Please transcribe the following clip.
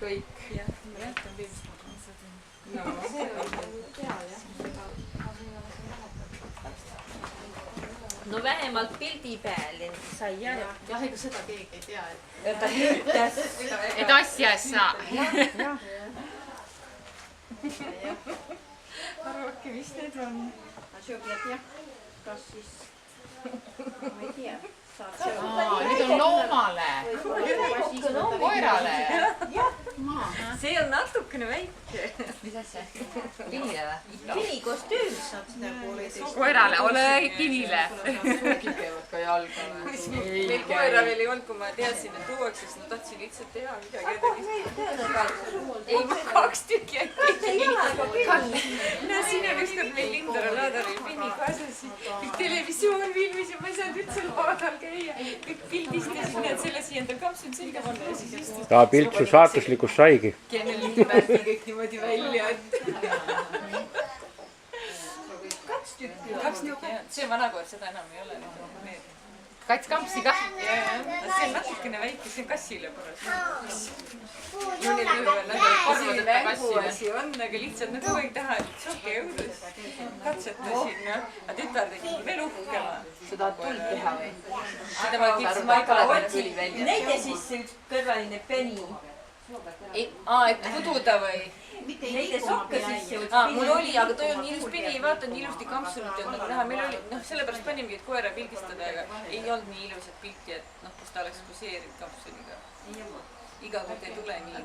kõik. Jah, ma räätan pilvist. No vähemalt pildi peal sai jah. Jah, ega seda keegi ei tea. Ta hüütas. Et asja ei saa. Arvake, mis need on? Sööbjad jah, kas siis, ma ei tea. Need on loomale. Koerale. See on natukene väike. Mis asja? Pinile või? Pini kostüüm. Koerale, ole kinile. Suugid käivad ka jalga. Meil koera veel ei olnud, kui ma teadsin, et tuuakse, siis ma tahtsin lihtsalt teha midagi. Ei, ma 2 tükki äkki. No siin on ükskord meil Lindara Laadari Pini kaasas. Televisioon filmis ja ma ei saanud üldse laadal käia. Kõik pildistasin, et selle siia endal kampsun selga panna ja siis istus. Ta pilt su saatuslikus saigi. Kennel nimärdi kõik niimoodi välja. 2 tükki, jah. See vanakoer, seda enam ei ole. Kats kampsi kah. See on natukene väike, see on kassile paras. Mõnel öövel nagu mänguasi on, aga lihtsalt nad kogu aeg tahavad sokke jõudus. Katsetasin, aga tütar tegi veel uhkema. Seda tuld teha või? Seda ma kitsin maika otsin. Neide sisse üks kõrvaline Penny. Et kududa või? Neide sokke sisse üks Penny. Mul oli, aga toi on ilus Penny, vaata nii ilusti kampsunit on nagu näha. Meil oli, sellepärast panimegi, et koera pildistada, aga ei olnud nii ilusat pilti, et kus ta oleks poseerinud kampsuniga. Iga kord ei tule nii.